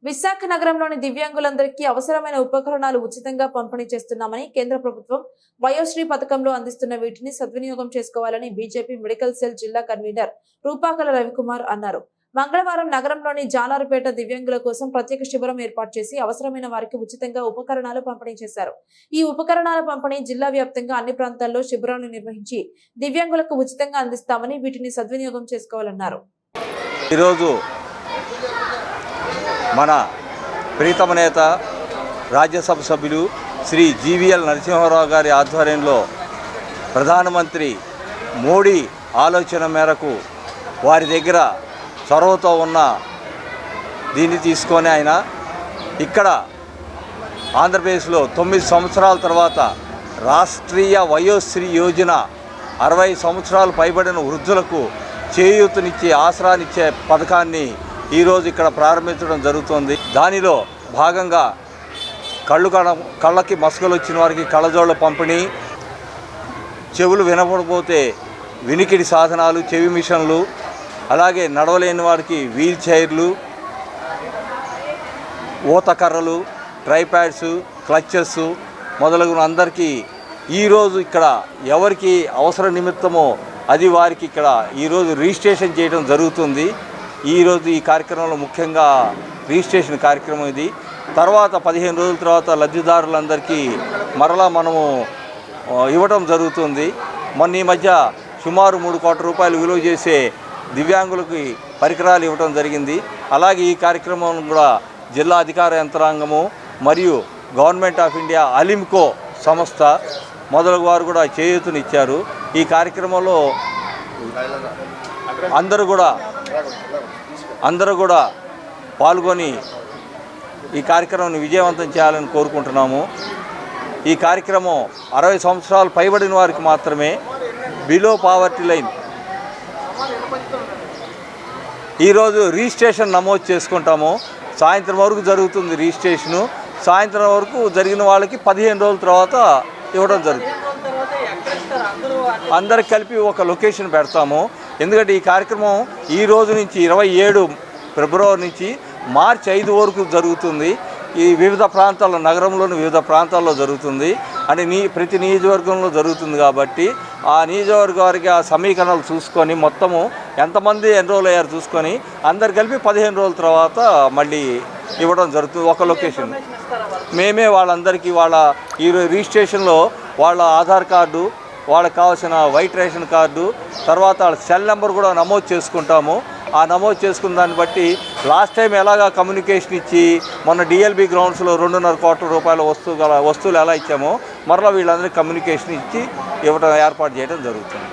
విశాఖ నగరంలోని దివ్యాంగులందరికీ అవసరమైన ఉపకరణాలు ఉచితంగా పంపిణీ చేస్తున్నామని కేంద్ర ప్రభుత్వం వయోశ్రీ పథకంలో అందిస్తున్న వీటిని సద్వినియోగం చేసుకోవాలని బీజేపీ మెడికల్ సెల్ జిల్లా కన్వీనర్ రూపాకల రవికుమార్ అన్నారు. మంగళవారం నగరంలోని జాలారుపేట దివ్యాంగుల కోసం ప్రత్యేక శిబిరం ఏర్పాటు చేసి అవసరమైన వారికి ఉచితంగా ఉపకరణాలు పంపిణీ చేశారు. ఈ ఉపకరణాల పంపిణీ జిల్లా వ్యాప్తంగా అన్ని ప్రాంతాల్లో శిబిరాలను నిర్వహించి దివ్యాంగులకు ఉచితంగా అందిస్తామని వీటిని సద్వినియోగం చేసుకోవాలన్నారు. ఈరోజు మన ప్రీతమ నేత రాజ్యసభ సభ్యులు శ్రీ జీవీఎల్ నరసింహారావు గారి ఆధ్వర్యంలో ప్రధానమంత్రి మోడీ ఆలోచన మేరకు వారి దగ్గర చొరవతో ఉన్న దీన్ని తీసుకొని ఆయన ఇక్కడ ఆంధ్రప్రదేశ్లో 9 సంవత్సరాల తర్వాత రాష్ట్రీయ వయోశ్రీ యోజన 60 సంవత్సరాలు పైబడిన వృద్ధులకు చేయూతనిచ్చే ఆసరానిచ్చే పథకాన్ని ఈరోజు ఇక్కడ ప్రారంభించడం జరుగుతుంది. దానిలో భాగంగా కళ్ళకి మసకలు వచ్చిన వారికి కళ్ళజోళ్ళ పంపిణీ, చెవులు వినపడపోతే వినికిడి సాధనాలు, చెవి మిషన్లు, అలాగే నడవలేని వారికి వీల్ చైర్లు, ఊతకర్రలు, ట్రైప్యాడ్స్, క్లచెస్ మొదలగున అందరికీ ఈరోజు ఇక్కడ ఎవరికి అవసర నిమిత్తమో అది వారికి ఇక్కడ ఈరోజు రిజిస్ట్రేషన్ చేయడం జరుగుతుంది. ఈరోజు ఈ కార్యక్రమంలో ముఖ్యంగా రిజిస్ట్రేషన్ కార్యక్రమం ఇది. తర్వాత 15 రోజుల తర్వాత లబ్ధిదారులందరికీ మరలా మనము ఇవ్వడం జరుగుతుంది. మొన్న ఈ మధ్య సుమారు 3 కోట్ల రూపాయలు విలువ చేసే దివ్యాంగులకి పరికరాలు ఇవ్వడం జరిగింది. అలాగే ఈ కార్యక్రమం కూడా జిల్లా అధికార యంత్రాంగము మరియు గవర్నమెంట్ ఆఫ్ ఇండియా అలిమ్కో సంస్థ మొదలగు వారు కూడా చేయూతనిచ్చారు. ఈ కార్యక్రమంలో అందరూ కూడా పాల్గొని ఈ కార్యక్రమాన్ని విజయవంతం చేయాలని కోరుకుంటున్నాము. ఈ కార్యక్రమం 60 సంవత్సరాలు పైబడిన వారికి మాత్రమే, బిలో పావర్టీ లైన్. ఈరోజు రిజిస్ట్రేషన్ నమోదు చేసుకుంటాము. సాయంత్రం వరకు జరుగుతుంది రిజిస్ట్రేషను. సాయంత్రం వరకు జరిగిన వాళ్ళకి 15 రోజుల తర్వాత ఇవ్వడం జరుగుతుంది. అందరికి కలిపి ఒక లొకేషన్ పెడతాము. ఎందుకంటే ఈ కార్యక్రమం ఈ రోజు నుంచి 27 ఫిబ్రవరి నుంచి మార్చి 5 వరకు జరుగుతుంది. ఈ వివిధ ప్రాంతాల్లో, నగరంలోని వివిధ ప్రాంతాల్లో జరుగుతుంది. అంటే ప్రతి నియోజకవర్గంలో జరుగుతుంది కాబట్టి ఆ నియోజకవర్గ వారికి ఆ సమీకరణలు చూసుకొని మొత్తము ఎంతమంది ఎన్రోల్ అయ్యారు చూసుకొని అందరు కలిపి 15 రోజుల తర్వాత మళ్ళీ ఇవ్వడం జరుగుతుంది. ఒక లొకేషన్ మేమే వాళ్ళందరికీ ఈ రిజిస్ట్రేషన్లో వాళ్ళ ఆధార్ కార్డు, వాళ్ళకి కావాల్సిన వైట్ రేషన్ కార్డు, తర్వాత వాళ్ళ సెల్ నెంబర్ కూడా నమోదు చేసుకుంటాము. ఆ నమోదు చేసుకున్న దాన్ని బట్టి లాస్ట్ టైం ఎలాగా కమ్యూనికేషన్ ఇచ్చి మొన్న డిఎల్బి గ్రౌండ్స్లో 2.5 కోట్ల రూపాయల వస్తువులు ఎలా ఇచ్చామో మరలా వీళ్ళందరికీ కమ్యూనికేషన్ ఇచ్చి ఇవ్వడం ఏర్పాటు చేయడం జరుగుతుంది.